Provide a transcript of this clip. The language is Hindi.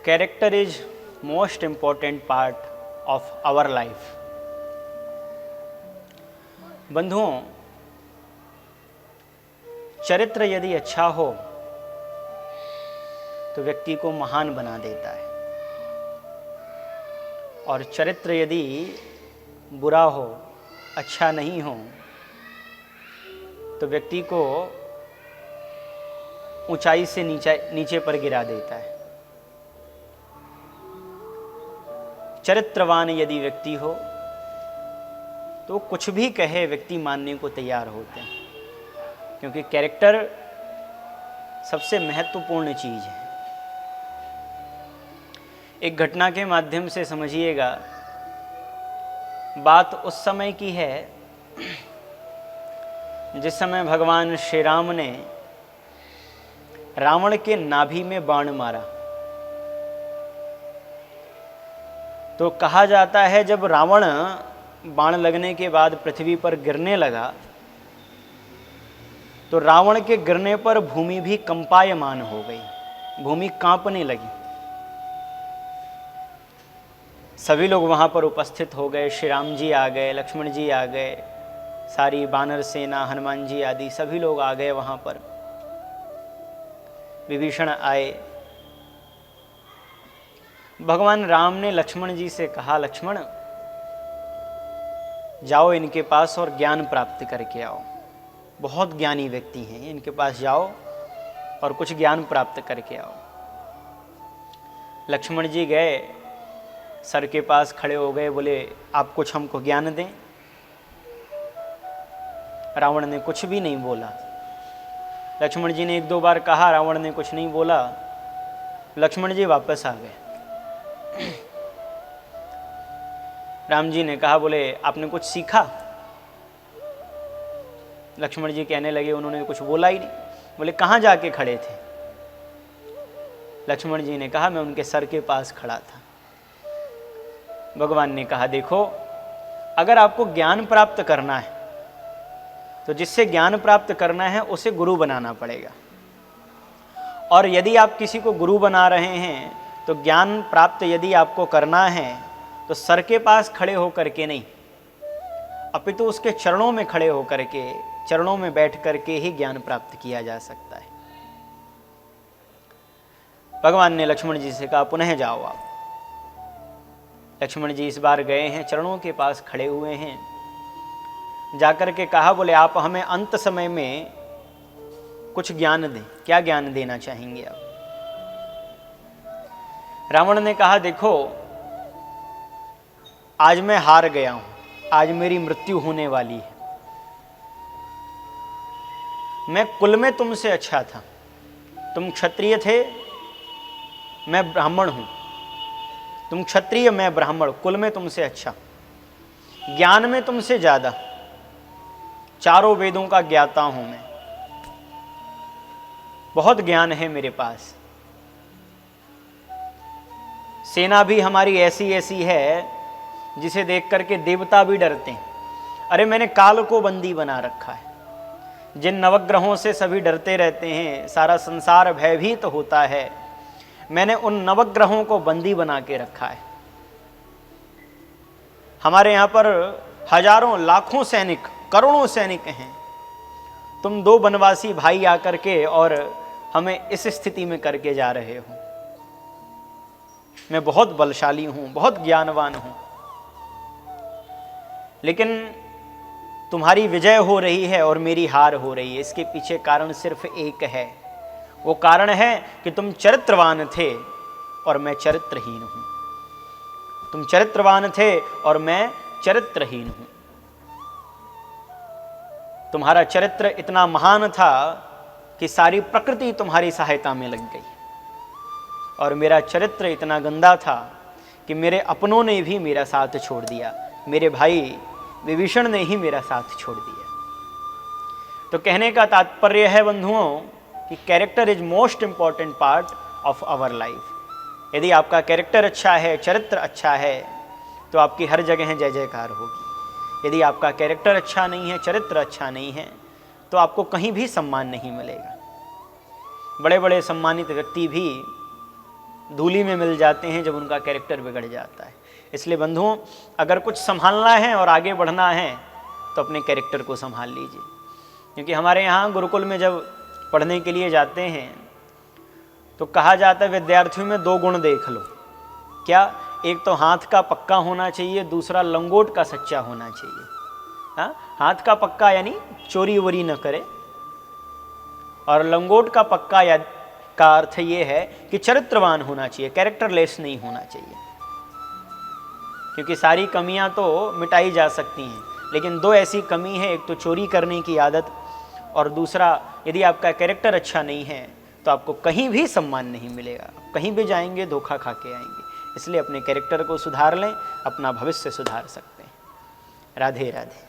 Character is most important part of our life. बंधुओं, चरित्र यदि अच्छा हो तो व्यक्ति को महान बना देता है, और चरित्र यदि बुरा हो, अच्छा नहीं हो, तो व्यक्ति को ऊंचाई से नीचे पर गिरा देता है। चरित्रवान यदि व्यक्ति हो तो कुछ भी कहे व्यक्ति मानने को तैयार होते हैं, क्योंकि कैरेक्टर सबसे महत्वपूर्ण चीज है। एक घटना के माध्यम से समझिएगा। बात उस समय की है जिस समय भगवान श्री राम ने रावण के नाभि में बाण मारा। तो कहा जाता है जब रावण बाण लगने के बाद पृथ्वी पर गिरने लगा तो रावण के गिरने पर भूमि भी कंपायमान हो गई, भूमि कांपने लगी। सभी लोग वहां पर उपस्थित हो गए। श्री राम जी आ गए, लक्ष्मण जी आ गए, सारी वानर सेना, हनुमान जी आदि सभी लोग आ गए वहां पर। विभीषण आए। भगवान राम ने लक्ष्मण जी से कहा, लक्ष्मण जाओ इनके पास और ज्ञान प्राप्त करके आओ। बहुत ज्ञानी व्यक्ति हैं, इनके पास जाओ और कुछ ज्ञान प्राप्त करके आओ। लक्ष्मण जी गए, सर के पास खड़े हो गए, बोले आप कुछ हमको ज्ञान दें। रावण ने कुछ भी नहीं बोला। लक्ष्मण जी ने एक दो बार कहा, रावण ने कुछ नहीं बोला। लक्ष्मण जी वापस आ गए। राम जी ने कहा, बोले आपने कुछ सीखा? लक्ष्मण जी कहने लगे, उन्होंने कुछ बोला ही नहीं। बोले कहाँ जाके खड़े थे? लक्ष्मण जी ने कहा, मैं उनके सर के पास खड़ा था। भगवान ने कहा, देखो अगर आपको ज्ञान प्राप्त करना है तो जिससे ज्ञान प्राप्त करना है उसे गुरु बनाना पड़ेगा, और यदि आप किसी को गुरु बना रहे हैं तो ज्ञान प्राप्त यदि आपको करना है तो सर के पास खड़े होकर के नहीं, अपितु उसके चरणों में खड़े होकर के, चरणों में बैठ करके ही ज्ञान प्राप्त किया जा सकता है। भगवान ने लक्ष्मण जी से कहा, पुनः जाओ आप। लक्ष्मण जी इस बार गए हैं, चरणों के पास खड़े हुए हैं। जाकर के कहा, बोले आप हमें अंत समय में कुछ ज्ञान दें। क्या ज्ञान देना चाहेंगे आप? रावण ने कहा, देखो आज मैं हार गया हूं, आज मेरी मृत्यु होने वाली है। मैं कुल में तुमसे अच्छा था, तुम क्षत्रिय थे, मैं ब्राह्मण हूं। तुम क्षत्रिय, मैं ब्राह्मण, कुल में तुमसे अच्छा, ज्ञान में तुमसे ज्यादा, चारों वेदों का ज्ञाता हूं मैं, बहुत ज्ञान है मेरे पास। सेना भी हमारी ऐसी ऐसी है जिसे देख करके देवता भी डरते हैं। अरे मैंने काल को बंदी बना रखा है। जिन नवग्रहों से सभी डरते रहते हैं, सारा संसार भयभीत होता है, मैंने उन नवग्रहों को बंदी बना के रखा है। हमारे यहां पर हजारों लाखों सैनिक, करोड़ों सैनिक हैं। तुम दो वनवासी भाई आकर के और हमें इस स्थिति में करके जा रहे हो। मैं बहुत बलशाली हूं, बहुत ज्ञानवान हूं, लेकिन तुम्हारी विजय हो रही है और मेरी हार हो रही है। इसके पीछे कारण सिर्फ एक है। वो कारण है कि तुम चरित्रवान थे और मैं चरित्रहीन हूं। तुम चरित्रवान थे और मैं चरित्रहीन हूं। तुम्हारा चरित्र इतना महान था कि सारी प्रकृति तुम्हारी सहायता में लग गई, और मेरा चरित्र इतना गंदा था कि मेरे अपनों ने भी मेरा साथ छोड़ दिया। मेरे भाई विभीषण ने ही मेरा साथ छोड़ दिया। तो कहने का तात्पर्य है बंधुओं कि character is most important part of our life. यदि आपका कैरेक्टर अच्छा है, चरित्र अच्छा है, तो आपकी हर जगह जय जयकार होगी। यदि आपका कैरेक्टर अच्छा नहीं है, चरित्र अच्छा नहीं है, तो आपको कहीं भी सम्मान नहीं मिलेगा। बड़े बड़े सम्मानित व्यक्ति भी धूली में मिल जाते हैं जब उनका कैरेक्टर बिगड़ जाता है। इसलिए बंधुओं, अगर कुछ संभालना है और आगे बढ़ना है तो अपने कैरेक्टर को संभाल लीजिए। क्योंकि हमारे यहाँ गुरुकुल में जब पढ़ने के लिए जाते हैं तो कहा जाता है विद्यार्थियों में 2 गुण देख लो। क्या? एक तो हाथ का पक्का होना चाहिए, दूसरा लंगोट का सच्चा होना चाहिए। हाँ, हाथ का पक्का यानी चोरी वोरी न करे, और लंगोट का पक्का या का अर्थ ये है कि चरित्रवान होना चाहिए, कैरेक्टरलेस नहीं होना चाहिए। क्योंकि सारी कमियां तो मिटाई जा सकती हैं, लेकिन 2 ऐसी कमी है, एक तो चोरी करने की आदत, और दूसरा यदि आपका कैरेक्टर अच्छा नहीं है तो आपको कहीं भी सम्मान नहीं मिलेगा, आप कहीं भी जाएंगे धोखा खा के आएंगे। इसलिए अपने कैरेक्टर को सुधार लें, अपना भविष्य सुधार सकते हैं। राधे राधे।